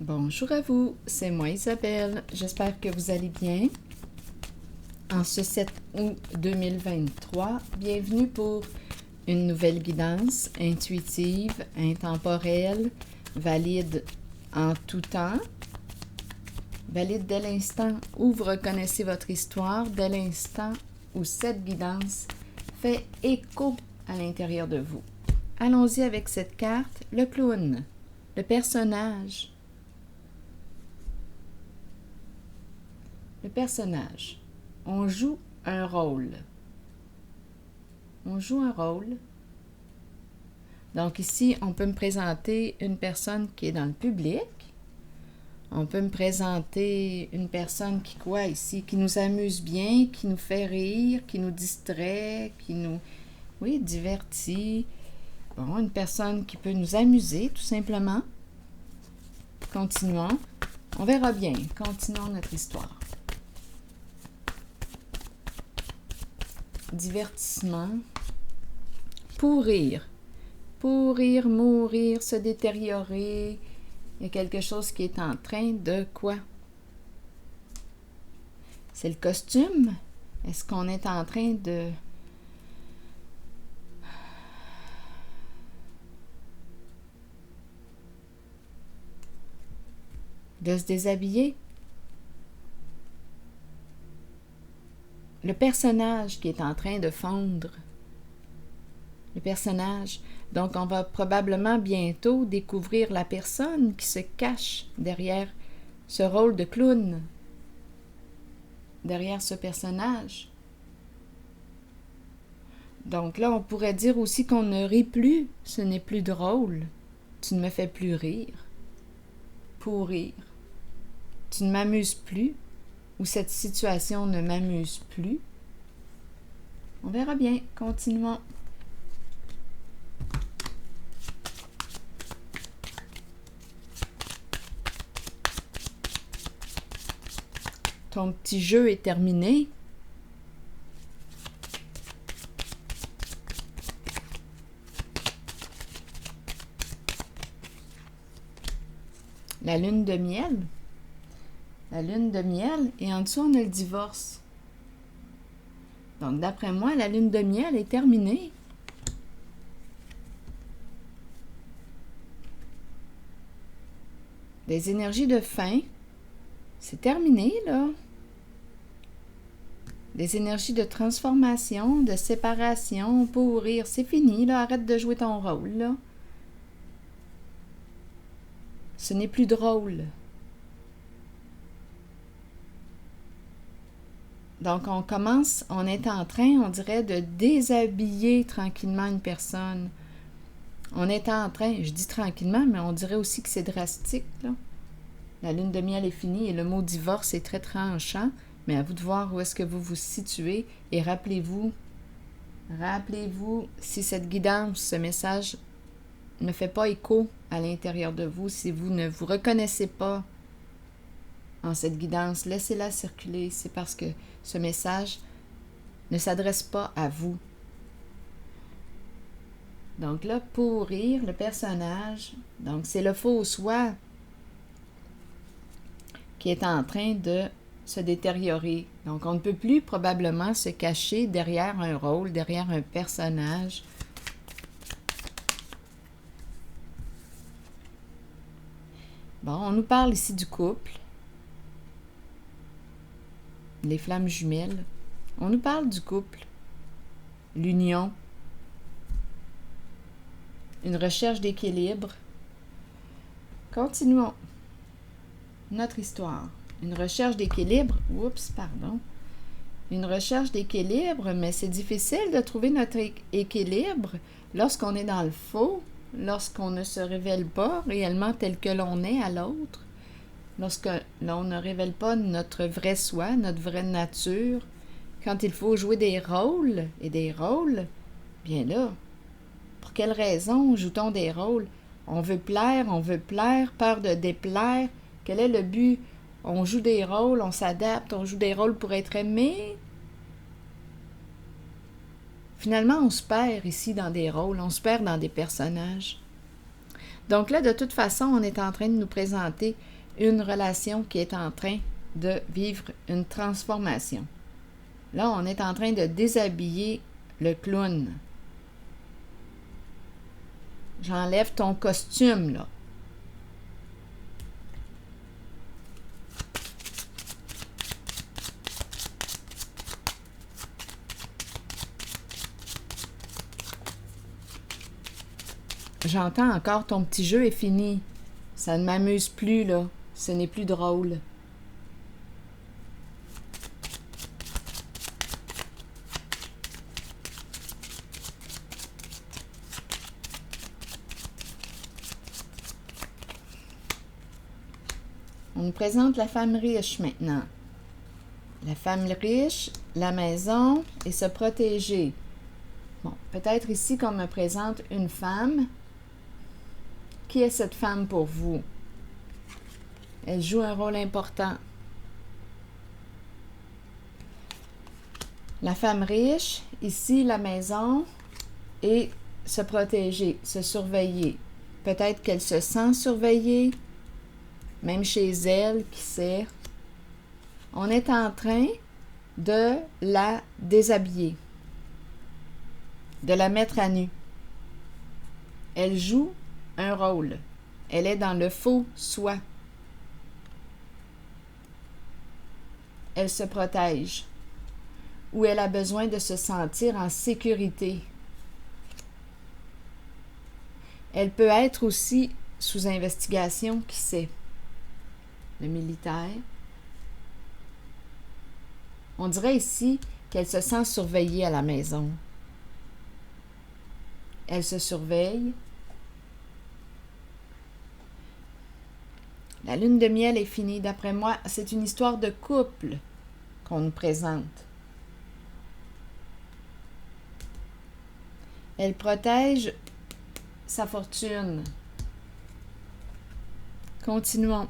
Bonjour à vous, c'est moi Isabelle. J'espère que vous allez bien. En ce 7 août 2023, bienvenue pour une nouvelle guidance intuitive, intemporelle, valide en tout temps, valide dès l'instant où vous reconnaissez votre histoire, dès l'instant où cette guidance fait écho à l'intérieur de vous. Allons-y avec cette carte, le clown, le personnage. Le personnage. On joue un rôle. On joue un rôle. Donc ici, on peut me présenter une personne qui est dans le public. On peut me présenter une personne qui, qui nous amuse bien, qui nous fait rire, qui nous distrait, qui nous, divertit. Bon, une personne qui peut nous amuser, tout simplement. Continuons. On verra bien. Continuons notre histoire. Divertissement, pourrir, mourir, se détériorer. Il y a quelque chose qui est en train de quoi? C'est le costume? Est-ce qu'on est en train de se déshabiller? Le personnage qui est en train de fondre. Le personnage. Donc, on va probablement bientôt découvrir la personne qui se cache derrière ce rôle de clown, derrière ce personnage. Donc là, on pourrait dire aussi qu'on ne rit plus. Ce n'est plus drôle. Tu ne me fais plus rire. Pour rire. Tu ne m'amuses plus. Ou cette situation ne m'amuse plus. On verra bien. Continuons. Ton petit jeu est terminé. La lune de miel. La lune de miel, et en dessous, on a le divorce. Donc, d'après moi, la lune de miel est terminée. Des énergies de fin, c'est terminé, là. Des énergies de transformation, de séparation, pourrir, c'est fini, là. Arrête de jouer ton rôle, là. Ce n'est plus drôle. Donc, on est en train, on dirait, de déshabiller tranquillement une personne. On est en train, je dis tranquillement, mais on dirait aussi que c'est drastique, là. La lune de miel est finie et le mot divorce est très tranchant, mais à vous de voir où est-ce que vous vous situez et rappelez-vous si cette guidance, ce message ne fait pas écho à l'intérieur de vous, si vous ne vous reconnaissez pas en cette guidance, laissez-la circuler. C'est parce que ce message ne s'adresse pas à vous. Donc là, pourrir, le personnage, donc c'est le faux soi qui est en train de se détériorer. Donc on ne peut plus probablement se cacher derrière un rôle, derrière un personnage. Bon, on nous parle ici du couple. Les flammes jumelles. On nous parle du couple, l'union, une recherche d'équilibre. Continuons notre histoire. Une recherche d'équilibre. Une recherche d'équilibre, mais c'est difficile de trouver notre équilibre lorsqu'on est dans le faux, lorsqu'on ne se révèle pas réellement tel que l'on est à l'autre. Lorsque l'on ne révèle pas notre vrai soi, notre vraie nature, quand il faut jouer des rôles, bien là, pour quelle raison joue-t-on des rôles? On veut plaire, peur de déplaire. Quel est le but? On joue des rôles, on s'adapte, on joue des rôles pour être aimé. Finalement, on se perd ici dans des rôles, on se perd dans des personnages. Donc là, de toute façon, on est en train de nous présenter une relation qui est en train de vivre une transformation. Là, on est en train de déshabiller le clown. J'enlève ton costume, là. J'entends encore ton petit jeu est fini. Ça ne m'amuse plus, là. Ce n'est plus drôle. On nous présente la femme riche maintenant. La femme riche, la maison et se protéger. Bon, peut-être ici qu'on me présente une femme. Qui est cette femme pour vous? Elle joue un rôle important. La femme riche, ici la maison, et se protéger, se surveiller. Peut-être qu'elle se sent surveillée, même chez elle, qui sait. On est en train de la déshabiller, de la mettre à nu. Elle joue un rôle. Elle est dans le faux soi. Elle se protège. Ou elle a besoin de se sentir en sécurité. Elle peut être aussi sous investigation, qui sait. Le militaire. On dirait ici qu'elle se sent surveillée à la maison. Elle se surveille. La lune de miel est finie. D'après moi, c'est une histoire de couple qu'on nous présente. Elle protège sa fortune. Continuons.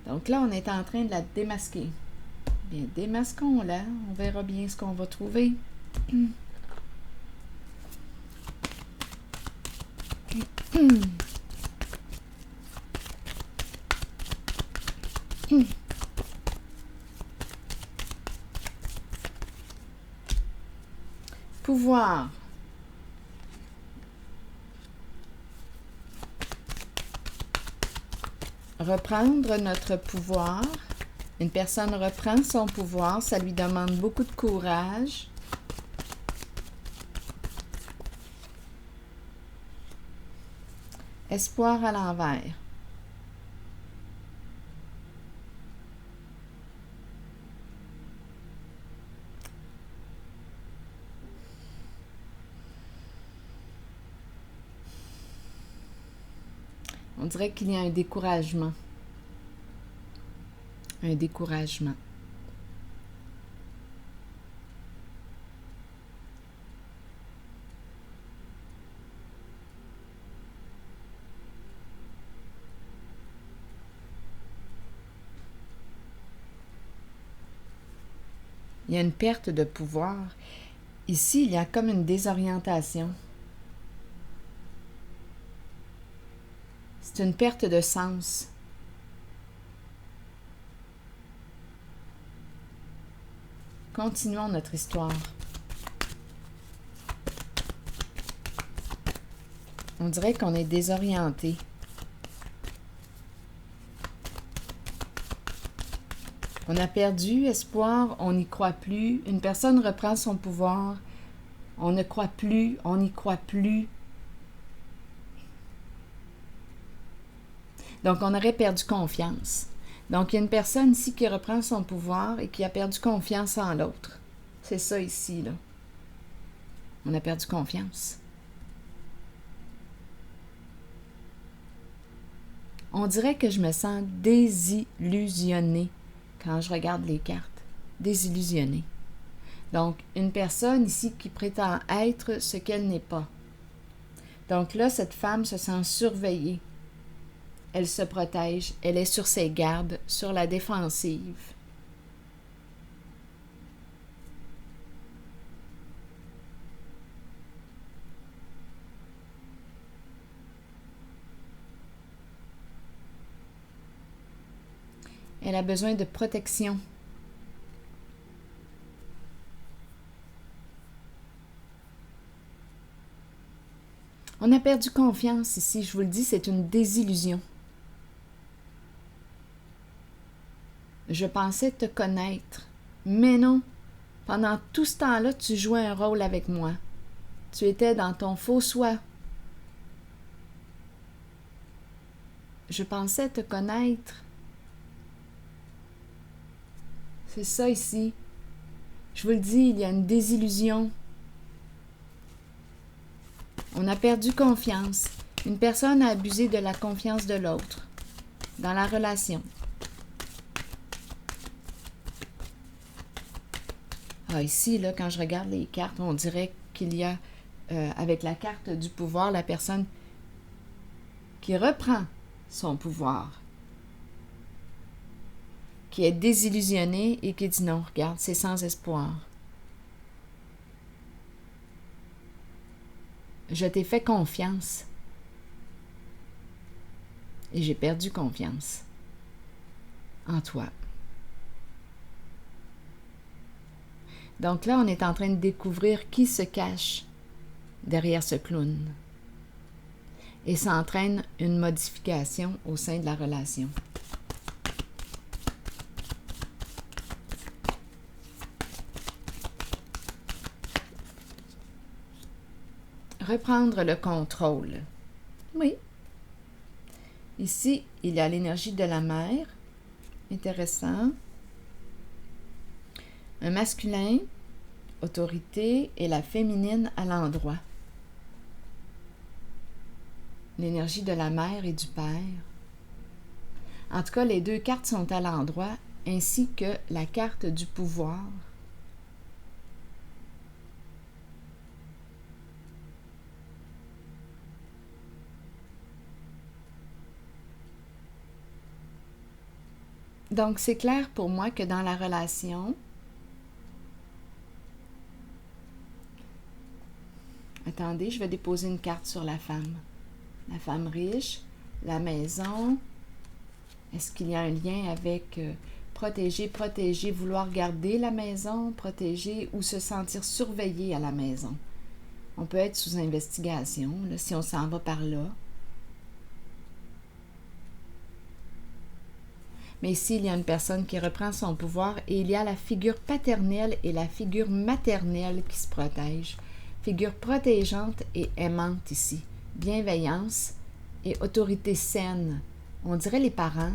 Donc là, on est en train de la démasquer. Bien, démasquons-la. On verra bien ce qu'on va trouver. Pouvoir. Reprendre notre pouvoir. Une personne reprend son pouvoir, ça lui demande beaucoup de courage. Espoir à l'envers. On dirait qu'il y a un découragement. Un découragement. Il y a une perte de pouvoir. Ici, il y a comme une désorientation. C'est une perte de sens. Continuons notre histoire. On dirait qu'on est désorienté. On a perdu espoir, on n'y croit plus. Une personne reprend son pouvoir. On ne croit plus, on n'y croit plus. Donc, on aurait perdu confiance. Donc, il y a une personne ici qui reprend son pouvoir et qui a perdu confiance en l'autre. C'est ça ici, là. On a perdu confiance. On dirait que je me sens désillusionnée quand je regarde les cartes. Désillusionnée. Donc, une personne ici qui prétend être ce qu'elle n'est pas. Donc là, cette femme se sent surveillée. Elle se protège, elle est sur ses gardes, sur la défensive. Elle a besoin de protection. On a perdu confiance ici, je vous le dis, c'est une désillusion. Je pensais te connaître, mais non. Pendant tout ce temps-là, tu jouais un rôle avec moi. Tu étais dans ton faux soi. Je pensais te connaître. C'est ça ici. Je vous le dis, il y a une désillusion. On a perdu confiance. Une personne a abusé de la confiance de l'autre dans la relation. Ah, ici, là, quand je regarde les cartes, on dirait qu'il y a, avec la carte du pouvoir, la personne qui reprend son pouvoir, qui est désillusionnée et qui dit non, regarde, c'est sans espoir. Je t'ai fait confiance et j'ai perdu confiance en toi. Donc là, on est en train de découvrir qui se cache derrière ce clown. Et ça entraîne une modification au sein de la relation. Reprendre le contrôle. Oui. Ici, il y a l'énergie de la mère. Intéressant. Un masculin, autorité, et la féminine à l'endroit. L'énergie de la mère et du père. En tout cas, les deux cartes sont à l'endroit, ainsi que la carte du pouvoir. Donc, c'est clair pour moi que dans la relation, attendez, je vais déposer une carte sur la femme. La femme riche, la maison. Est-ce qu'il y a un lien avec protéger, vouloir garder la maison, protéger ou se sentir surveillé à la maison? On peut être sous investigation, là, si on s'en va par là. Mais ici, il y a une personne qui reprend son pouvoir et il y a la figure paternelle et la figure maternelle qui se protègent. Figure protégeante et aimante ici. Bienveillance et autorité saine. On dirait les parents.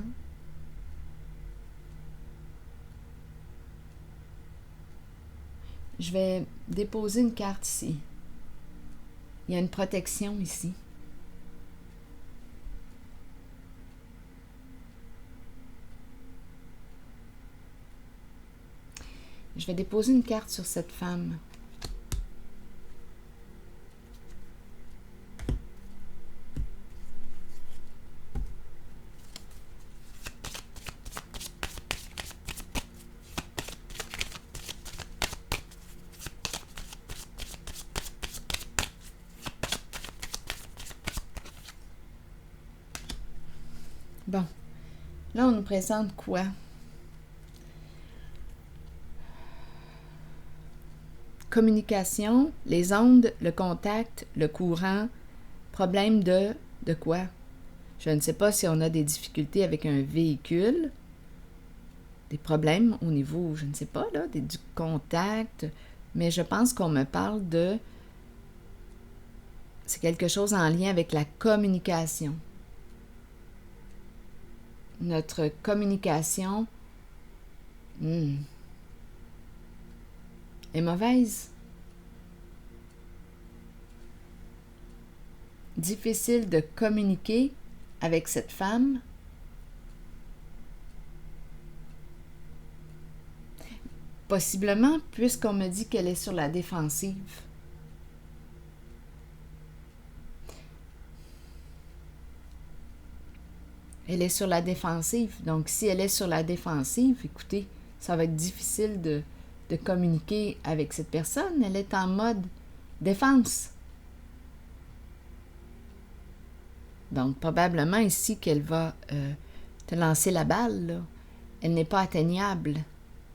Je vais déposer une carte ici. Il y a une protection ici. Je vais déposer une carte sur cette femme. Bon, là on nous présente quoi? Communication, les ondes, le contact, le courant, problème de quoi? Je ne sais pas si on a des difficultés avec un véhicule, des problèmes au niveau, je ne sais pas, là, du contact, mais je pense qu'on me parle de... C'est quelque chose en lien avec la communication. Notre communication est mauvaise. Difficile de communiquer avec cette femme. Possiblement, puisqu'on me dit qu'elle est sur la défensive. Elle est sur la défensive. Donc, si elle est sur la défensive, écoutez, ça va être difficile de communiquer avec cette personne. Elle est en mode défense. Donc, probablement ici qu'elle va te lancer la balle, là. elle n'est pas atteignable.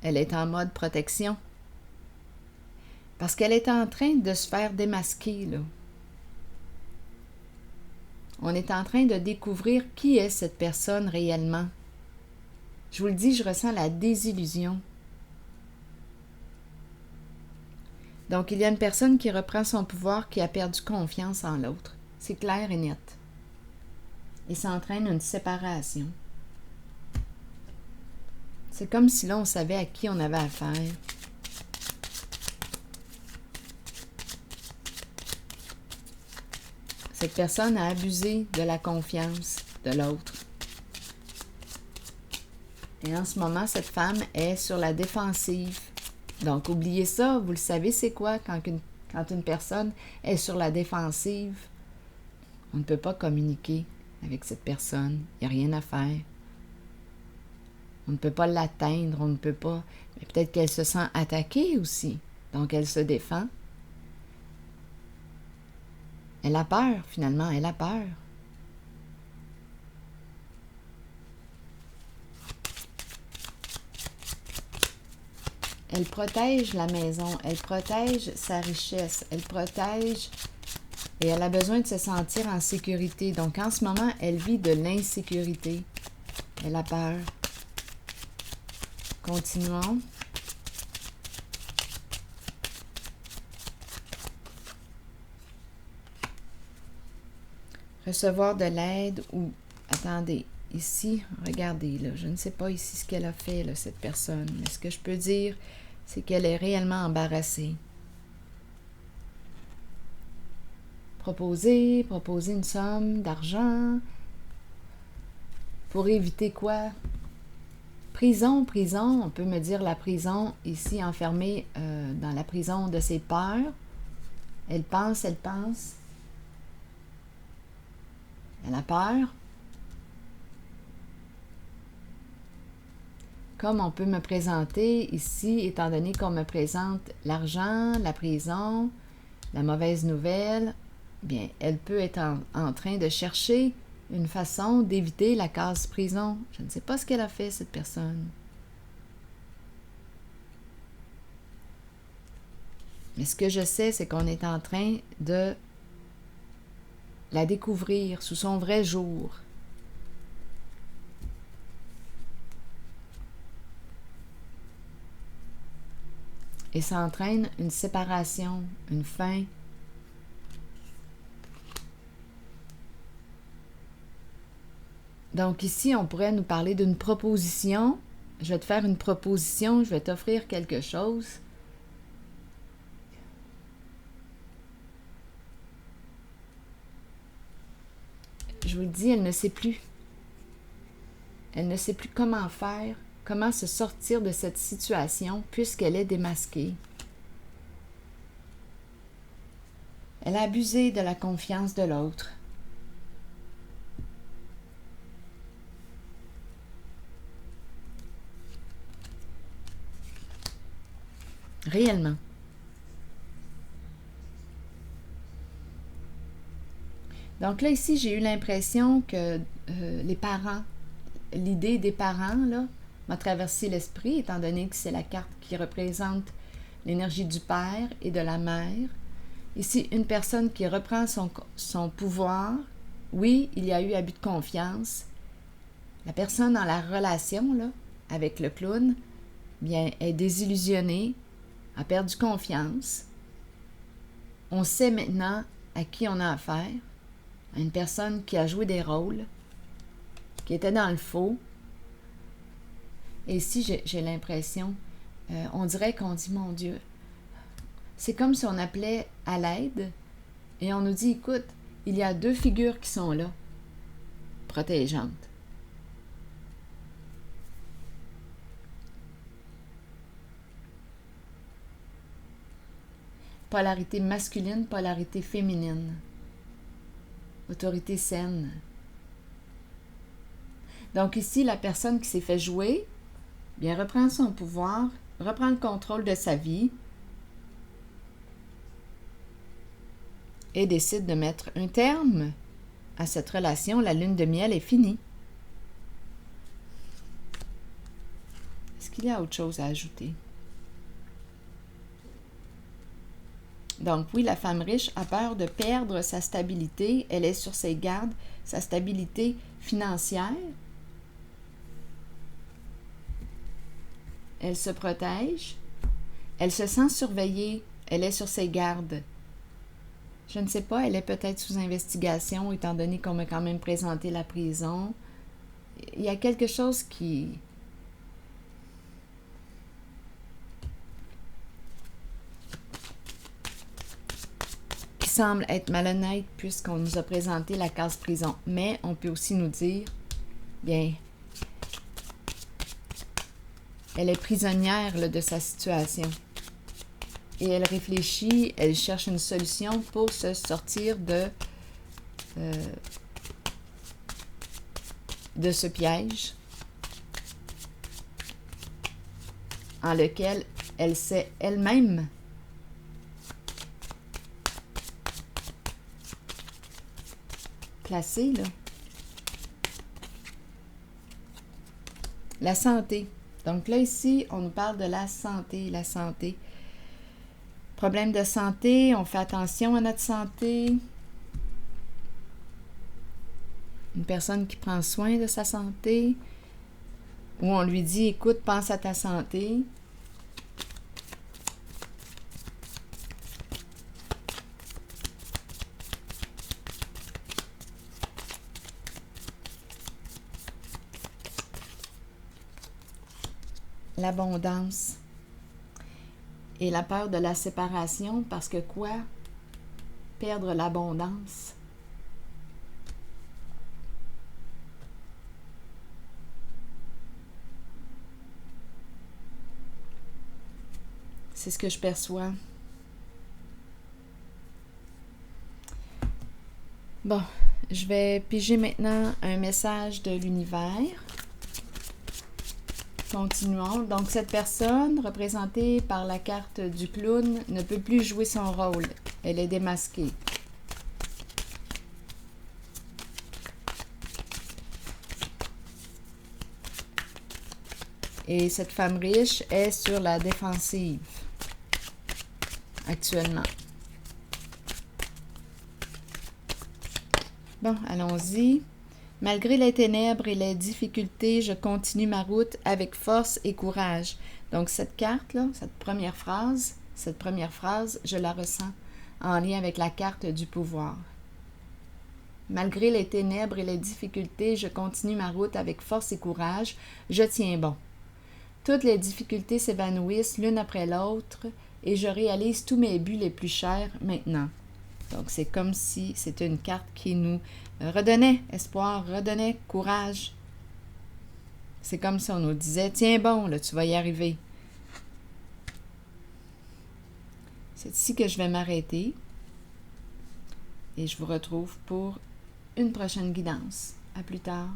Elle est en mode protection. Parce qu'elle est en train de se faire démasquer, là. On est en train de découvrir qui est cette personne réellement. Je vous le dis, je ressens la désillusion. Donc, il y a une personne qui reprend son pouvoir, qui a perdu confiance en l'autre. C'est clair et net. Et ça entraîne une séparation. C'est comme si là, on savait à qui on avait affaire. Cette personne a abusé de la confiance de l'autre. Et en ce moment, cette femme est sur la défensive. Donc, oubliez ça, vous le savez, c'est quoi quand une personne est sur la défensive? On ne peut pas communiquer avec cette personne. Il n'y a rien à faire. On ne peut pas l'atteindre, on ne peut pas... Mais peut-être qu'elle se sent attaquée aussi. Donc, elle se défend. Elle a peur, finalement, elle a peur. Elle protège la maison, elle protège sa richesse, elle protège et elle a besoin de se sentir en sécurité. Donc, en ce moment, elle vit de l'insécurité. Elle a peur. Continuons. Recevoir de l'aide ou... Attendez, ici, regardez, là, je ne sais pas ici ce qu'elle a fait, là, cette personne. Mais ce que je peux dire, c'est qu'elle est réellement embarrassée. Proposer une somme d'argent. Pour éviter quoi? Prison, on peut me dire la prison, ici enfermée dans la prison de ses peurs. Elle pense. Elle a peur. Comme on peut me présenter ici, étant donné qu'on me présente l'argent, la prison, la mauvaise nouvelle, bien, elle peut être en train de chercher une façon d'éviter la case prison. Je ne sais pas ce qu'elle a fait, cette personne. Mais ce que je sais, c'est qu'on est en train de la découvrir sous son vrai jour. Et ça entraîne une séparation, une fin. Donc ici, on pourrait nous parler d'une proposition. Je vais te faire une proposition, je vais t'offrir quelque chose. Je vous le dis, elle ne sait plus. Elle ne sait plus comment faire, comment se sortir de cette situation puisqu'elle est démasquée. Elle a abusé de la confiance de l'autre. Réellement. Donc là, ici, j'ai eu l'impression que les parents, l'idée des parents, là, m'a traversé l'esprit, étant donné que c'est la carte qui représente l'énergie du père et de la mère. Ici, une personne qui reprend son pouvoir. Oui, il y a eu abus de confiance. La personne dans la relation, là, avec le clown, bien, est désillusionnée, a perdu confiance. On sait maintenant à qui on a affaire, à une personne qui a joué des rôles, qui était dans le faux. Et ici, j'ai l'impression, on dirait qu'on dit, mon Dieu, c'est comme si on appelait à l'aide et on nous dit, écoute, il y a deux figures qui sont là, protégeantes. Polarité masculine, polarité féminine. Autorité saine. Donc ici, la personne qui s'est fait jouer, bien, reprend son pouvoir, reprend le contrôle de sa vie et décide de mettre un terme à cette relation. La lune de miel est finie. qu'il y a autre chose à ajouter? Donc oui, la femme riche a peur de perdre sa stabilité. Elle est sur ses gardes, sa stabilité financière. Elle se protège. Elle se sent surveillée. Elle est sur ses gardes. Je ne sais pas, elle est peut-être sous investigation, étant donné qu'on m'a quand même présenté la prison. Il y a quelque chose qui semble être malhonnête puisqu'on nous a présenté la case prison. Mais on peut aussi nous dire, bien, elle est prisonnière là, de sa situation. Et elle réfléchit, elle cherche une solution pour se sortir de ce piège en lequel elle s'est elle-même placée, là. La santé. Donc là, ici, on nous parle de la santé. La santé. Problème de santé, on fait attention à notre santé. Une personne qui prend soin de sa santé. Ou on lui dit, écoute, pense à ta santé. L'abondance et la peur de la séparation, parce que quoi? Perdre l'abondance. C'est ce que je perçois. Bon, je vais piger maintenant un message de l'univers. Continuons. Donc, cette personne, représentée par la carte du clown, ne peut plus jouer son rôle. Elle est démasquée. Et cette femme riche est sur la défensive actuellement. Bon, allons-y. Malgré les ténèbres et les difficultés, je continue ma route avec force et courage. Donc, cette carte-là, cette première phrase, je la ressens en lien avec la carte du pouvoir. Malgré les ténèbres et les difficultés, je continue ma route avec force et courage. Je tiens bon. Toutes les difficultés s'évanouissent l'une après l'autre et je réalise tous mes buts les plus chers maintenant. Donc, c'est comme si c'était une carte qui nous redonnait espoir, redonnait courage. C'est comme si on nous disait, tiens bon, là, tu vas y arriver. C'est ici que je vais m'arrêter et je vous retrouve pour une prochaine guidance. À plus tard.